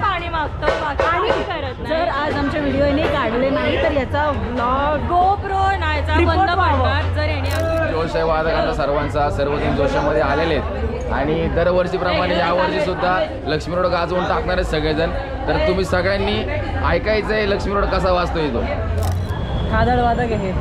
पाणी मागतो आणि जर आज आमच्या व्हिडिओने काढले नाही तर याचा ब्लॉग गोप्रो नाहीचा बंद पडणार जर याने जोश आहे वादकांचा सर्वांचा, सर्व टीम जोशामध्ये आलेले आहेत आणि दरवर्षीप्रमाणे यावर्षी सुद्धा लक्ष्मी रोड गाजवून टाकणार आहेत सगळेजण. तर तुम्ही सगळ्यांनी ऐकायचं आहे लक्ष्मी रोड कसा वाजतोय तो. खादड वादक आहे.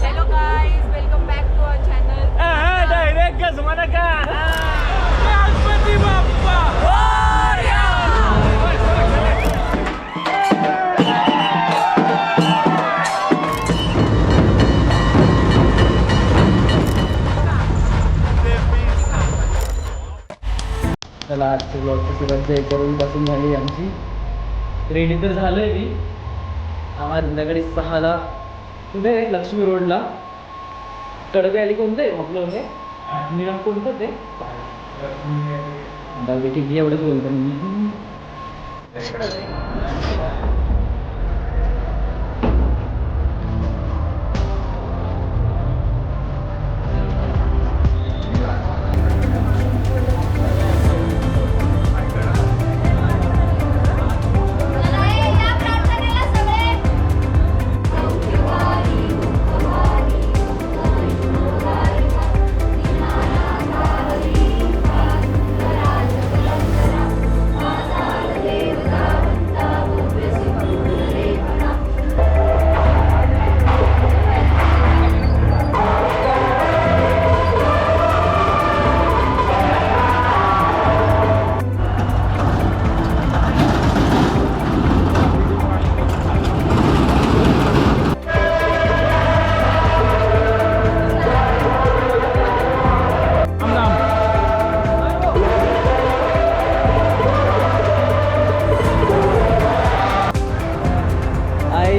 Hello guys, welcome back to our channel. Direct गजमाना का चला आजच्या ब्लॉगची सुरुवात करून बसून झाली आमची. रेडी तर झालोय मी. आम्हाला संध्याकाळी 6ला कुठे लक्ष्मी रोडला कडबे आली कोणतं आहे आपलं हे निळा कोणतं ते ठीक आहे एवढंच बोलतो मी.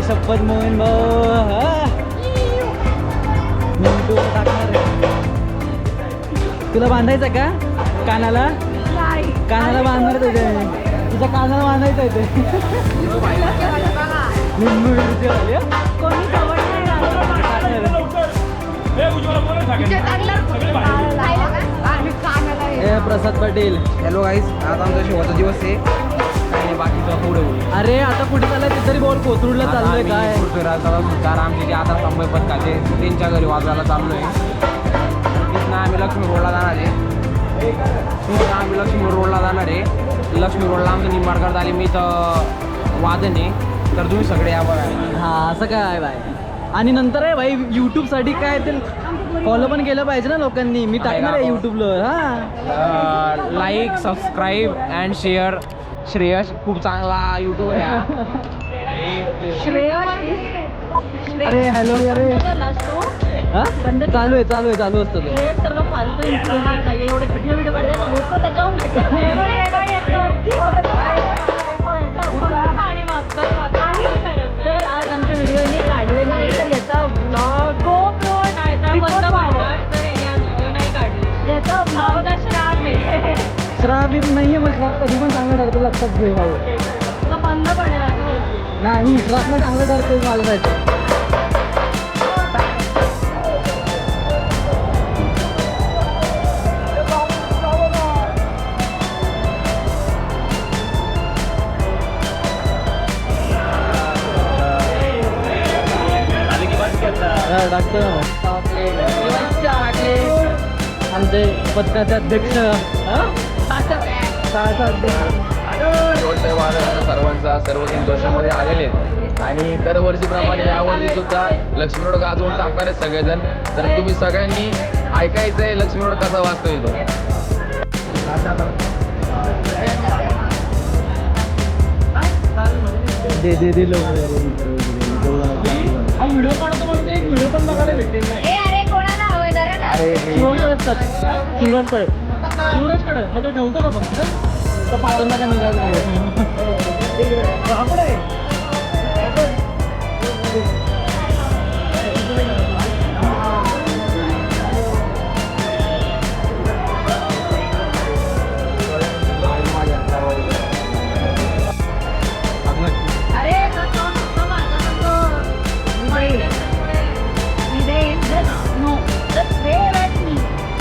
शपथ मोहन भाऊ मी टाकणार आहे. तुला बांधायचं का कानाला? कानाला बांधणार तुझ्या तुझ्या कानाला बांधायचं आहे ते. प्रसाद पाटील. हॅलो गाईज, आज आमचा शेवटचा दिवस आहे आणि बाकीचं पुढे होईल. अरे आता कुठे चाललंय ते तरी बोल. कोथरूडला चाललोय काय? सुतार आमचे जे आता संभय पथकाचे त्यांच्या घरी वाजवायला चाललोय. तिथनं आम्ही लक्ष्मी रोडला जाणार आहे. लक्ष्मी रोडला आमचं निंबाडकर आले. मी तर वादन आहे तर तुम्ही सगळे या बघा. हा असं काय बाय. आणि नंतर आहे भाई यूट्यूबसाठी काय ते फॉलो पण केलं पाहिजे ना लोकांनी. मी टाकणार आहे यूट्यूबला. हा like, subscribe and share. Shreyas खूप चांगला यूट्यूब आहे. अरे हॅलो अरे हा चालू असतं ते. आज आमच्या व्हिडिओने काढले नाही तर याचा ब्लॉग गोप्रो नाहीचा बंद पडणार जर याने नाही काढले. याचा भाव श्रावित नाहीये मग श्राप कधी पण चांगलं ठरतो. लक्षात घे भाऊ. बंद पडणार नाही श्रापला चांगलं ठरतो मला जायचं. आमचे पथकाचे अध्यक्ष जोश आहे वादकांचा सर्वांचा, सर्व टीम जोशामध्ये आलेले आहेत आणि दरवर्षीप्रमाणे यावर्षी सुद्धा लक्ष्मी रोड गाजवून टाकणार आहेत सगळेजण. तर तुम्ही सगळ्यांनी ऐकायचं आहे लक्ष्मी रोड कसा वाजतोय तो. दे लोक व्हिडिओ काढतो म्हणते. एक व्हिडिओ पण बघायला भेटेल नाही. सूरजकडे मग ठेवतो का फक्त पाहून का निघायचं.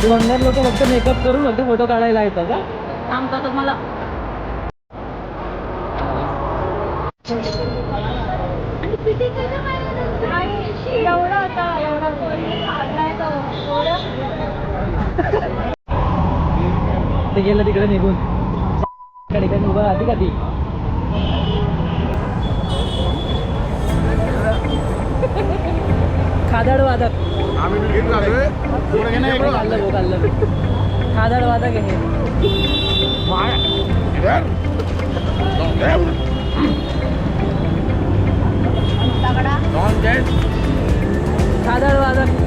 वंडर लोक फक्त मेकअप करून फक्त फोटो काढायला येतात का? थांबतात मला एवढा होता एवढा ते गेलं तिकडे निघून ठिकाणी उभा राहते का ती खादाड वादक खादाड वादक आहे खादाड वादक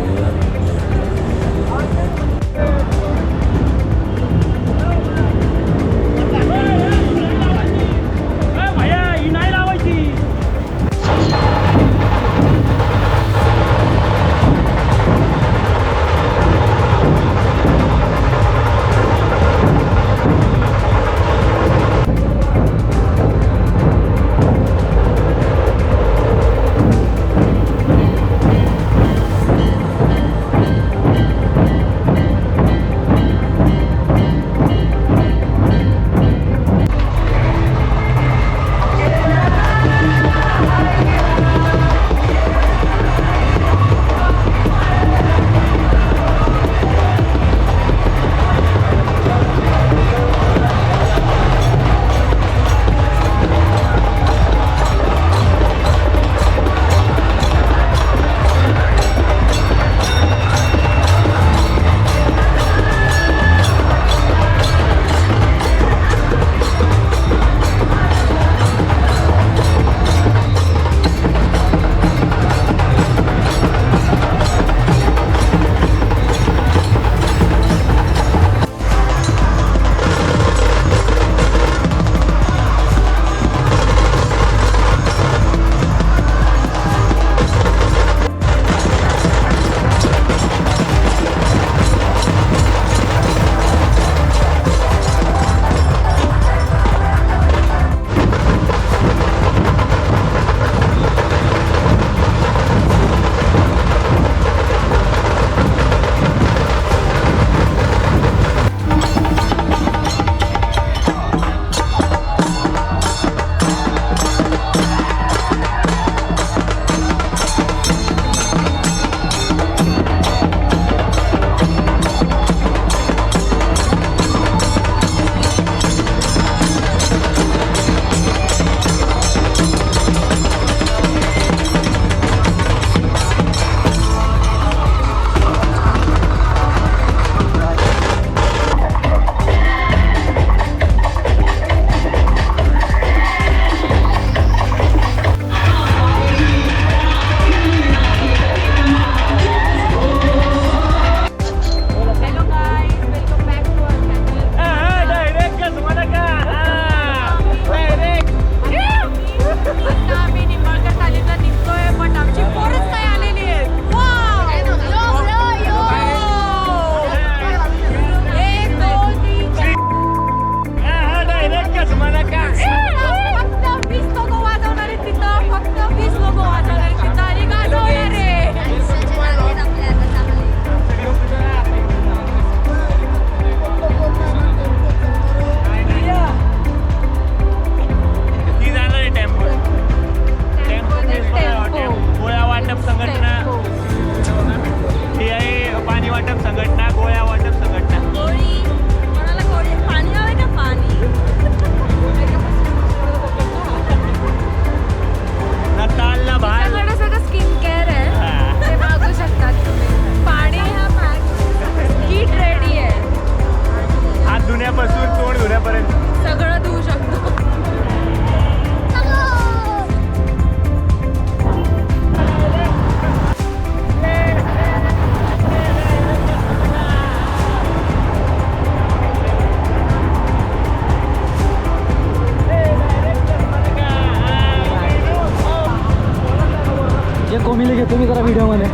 कोमिले घेतो मी जरा व्हिडिओमध्ये.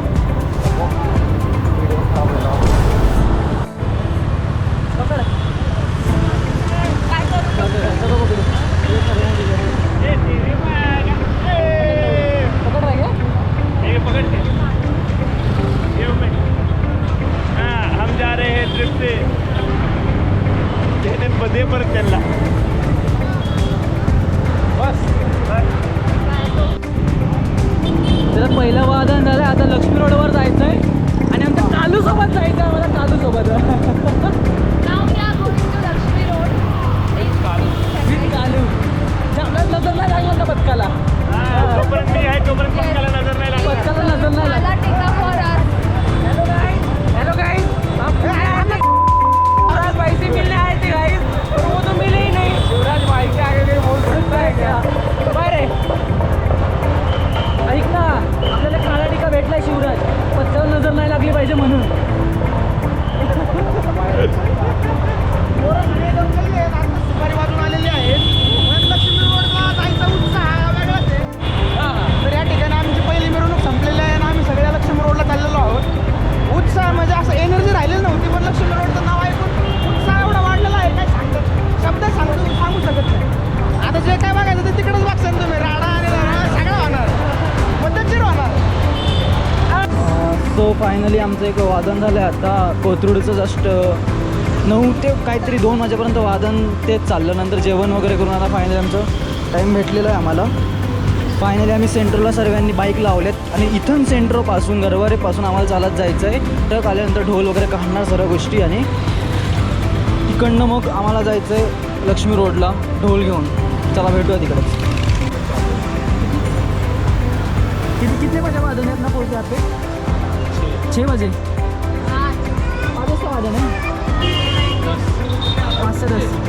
हम जा रहे हैं परत त्यांना बस. तर पहिलं वादन झालं. आता लक्ष्मी रोडवर जायचं आहे आणि आमच्या कालूसोबत जायचं आहे. आम्हाला कालूसोबत कालू आपल्याला नजर नाही लागला ना पथकाला. जोपर्यंत मी आहे तोपर्यंत पक्काला नजर नाही लागली. पथकाला नजर नाही लागला. हेलो गाइस शिवराज भाई से मिलने आए थे गाइस, और वो तो मिले ही नहीं. शिवराज भाई के आगे कोई बोल सकता है क्या? बरे ऐक ना, आपल्याला काळा टिका भेटलाय शिवराज. पथकाला नजर नाही लागली पाहिजे म्हणून. सुपारी वाजून आलेली आहेत. पण लक्ष्मी रोडला जायचा उत्साह हा वेगळाच आहे. तर या ठिकाणी आमची पहिली मिरवणूक संपलेली आहे आणि आम्ही सगळ्या लक्ष्मी रोडला चाललेलो आहोत. उत्साह म्हणजे असं एनर्जी राहिलेली नव्हती, पण लक्ष्मी रोडचं नाव ऐकून उत्साह एवढा वाढलेला आहे काय सांगतात शब्द सांगू शकत नाही. आता जे काय बघायचं ते तिकडेच बघसान तुम्ही. राडा आणि राडा सगळं होणार, पद्धतशीर होणार. सो फायनली आमचं एक वादन झालं आहे. आता कोथरूडचं जस्ट 9 ते काहीतरी 2 वाजेपर्यंत वादन तेच चाललं. नंतर जेवण वगैरे करून आता फायनली आमचं टाईम भेटलेलं आहे आम्हाला. फायनली आम्ही सेंट्रोला सर्वांनी बाईक लावल्यात आणि इथून सेंट्रोपासून गरवारेपासून आम्हाला चालत जायचं आहे. ट्रक आल्यानंतर ढोल वगैरे काढणार सर्व गोष्टी आणि तिकडनं मग आम्हाला जायचं आहे लक्ष्मी रोडला ढोल घेऊन. चला भेटूया तिकडंच. कितने बजे वादन है अपना पोहोचे यहाँ पे? 6 बजे. 5 वाजता वादन है. 5 से 10.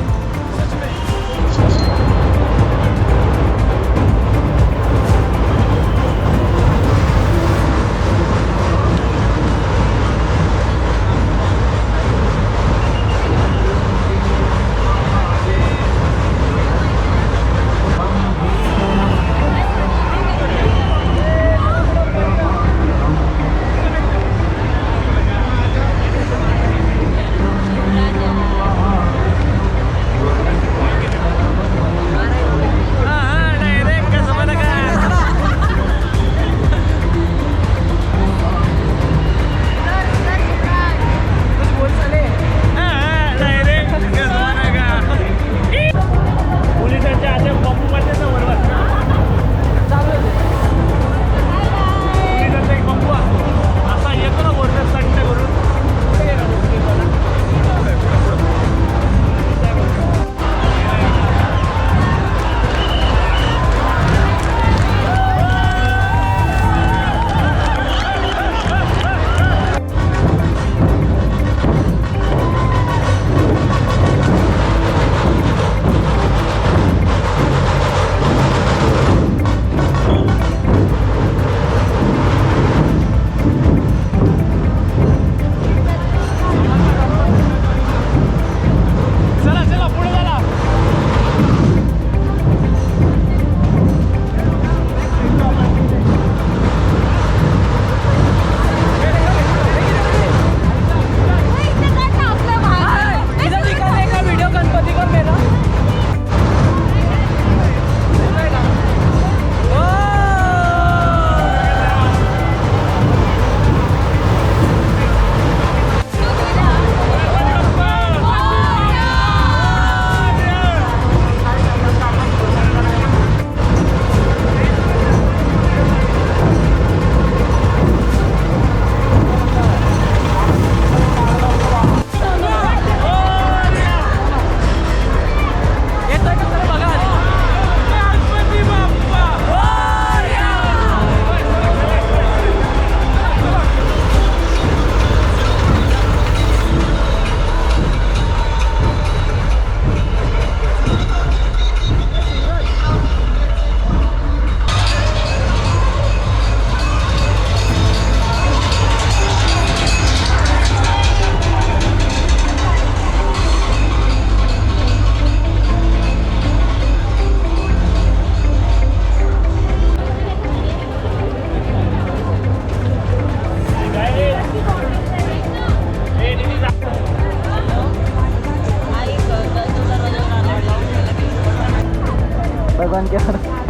भगवान के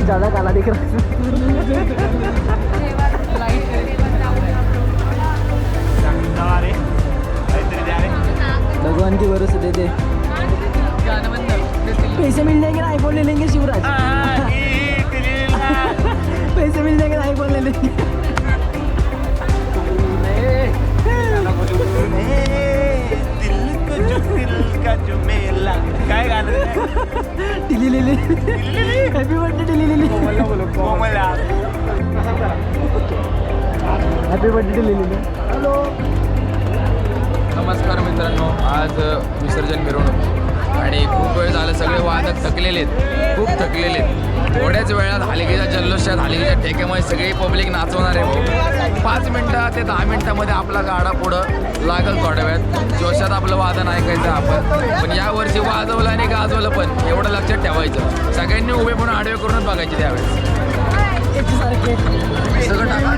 ज़्यादा काला दिख रहा है। भगवान की भरोसे दे दे। ले लेंगे शिवराज पैसे मिल जाएंगे नहीं बोल ले लेंगे काय गाणं Tilly lily happy birthday Tilly lily happy birthday Tilly lily. Hello नमस्कार मित्रांनो, आज विसर्जन मिरवणूक आणि खूप वेळ झालं, सगळे वादक थकलेले आहेत, खूप थकलेले आहेत. थोड्याच वेळात हालिकेच्या जल्लोषात हालिकेच्या ठेक्यामध्ये सगळी पब्लिक नाचवणार आहे भाऊ. 5 मिनटं ते 10 मिनटामध्ये आपला गाडा पुढं लागल. थोड्या वेळात जोशात आपलं वादन ऐकायचं आपण, पण यावर्षी वाजवलं आणि गाजवलं पण एवढं लक्षात ठेवायचं. सगळ्यांनी उभे पण आडवे करूनच बघायचे त्यावेळेस. सगळं टाका.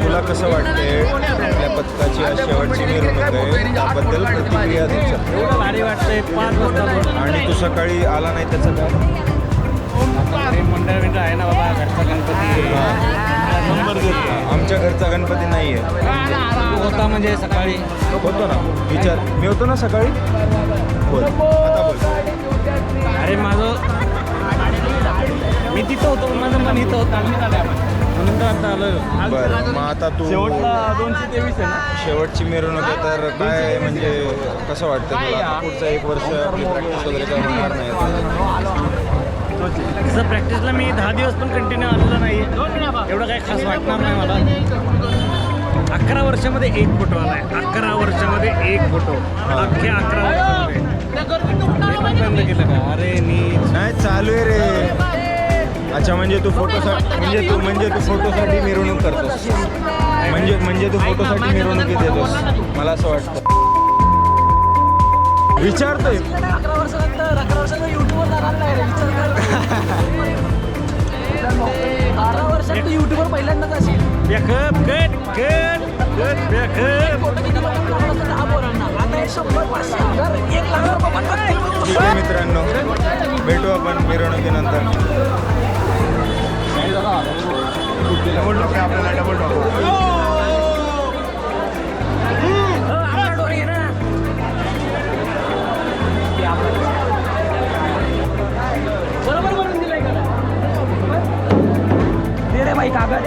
तुला कसं वाटते आपल्या पथकाची आज शेवटची मिरवणूक आहे त्याबद्दल प्रतिक्रिया तुमच्या? भारी वाटतंय. 5 वाजता आणि तू सकाळी आला नाही त्याचं काय? मंडळ आहे ना बाबा, घरचा गणपती आमच्या घरचा गणपती नाही आहे. होता म्हणजे सकाळी होतो ना, विचार मी होतो ना सकाळी. बोल आता बोल. अरे माझं मी तिथं होतो, माझं मन इथं होतं, म्हणून तर आता आलोय. बरं, मग आता तू 223 आहे ना. शेवटची मिरवणूक आहे तर काय म्हणजे कसं वाटतं तुला? आता पुढचं 1 वर्ष आपली प्रॅक्टिस वगैरे काय होणार नाही? तसं प्रॅक्टिसला मी 10 दिवस पण कंटिन्यू आलेलो नाही आहे, एवढं काही खास वाटणार नाही मला. 11 वर्षामध्ये 1 फोटो आला आहे. 11 वर्षामध्ये 1 फोटो, अख्ख्या 11 वर्षामध्ये बंद केलं का? अरे नाही चालू आहे रे. अच्छा, म्हणजे तू फोटोसाठी म्हणजे तू फोटोसाठी मिरवणूक करतोस, म्हणजे तू फोटोसाठी मिरवणुकीत येतोस. मला असं वाटतं. विचारतोय 11 वर्षानंतर युट्यूबवर जाणार नाही रे, विचार कर. 12 वर्षात युट्यूबवर पहिल्यांदाच असेल. ठीक आहे मित्रांनो, भेटू आपण मिरवणुकीनंतर. आपल्याला डबल बरोबर बनवून दिलंय का? दे रे बाई कागद.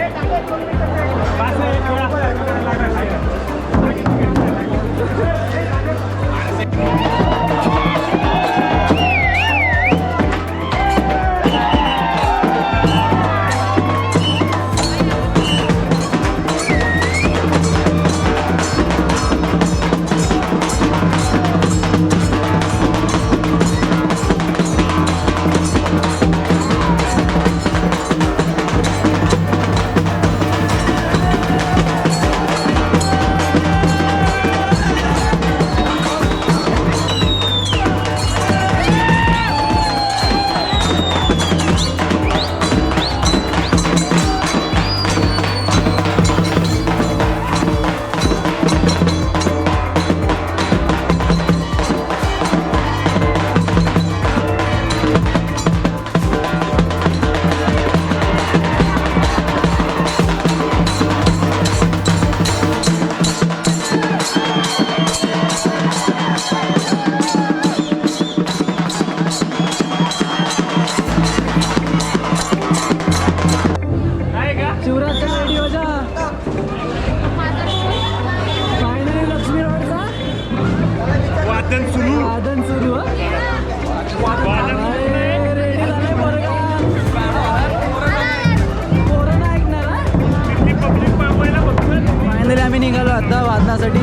आता वादनासाठी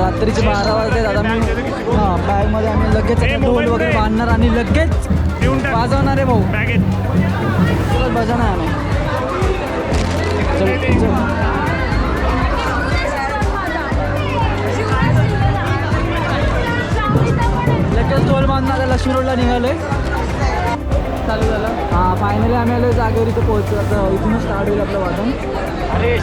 रात्रीचे 12 वाजले. आता मी बॅगमध्ये आम्ही लगेच ढोल वगैरे बांधणार आणि लगेच वाजवणार आहे भाऊ. बजावणार आम्ही. लगेच ढोल बांधणार आहे. लक्ष्मी रोडला निघालोय. चालू झालं. हां, फायनली आम्ही आलो जागेवर. इथं पोहोचलो. आता इथूनच स्टार्ट होईल आपलं वादन. अरे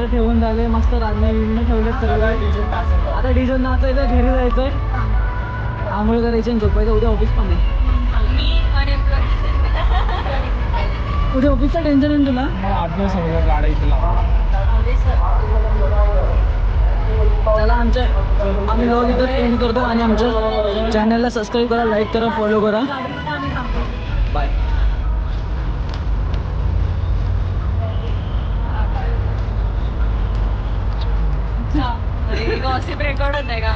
सगळं ठेवून झाले, मस्त रांधणे बिंधणे ठेवले सगळं. आता डिझेल नाचायचं, घरी जायचंय, आंघोळ करायची आणि झोपायचं. उद्या ऑफिस पण आहे. उद्या ऑफिसचं टेन्शन आहे तुला? चला आम्ही व्लॉग इथं एंड करतो आणि आमच्या चॅनलला सबस्क्राईब करा, लाईक करा, फॉलो करा. बाय. गॉसिप रेकॉर्ड होत आहे का?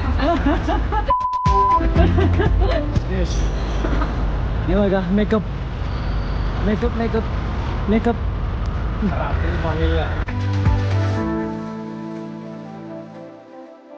हे बघा मेकअप मेकअप मेकअप मेकअप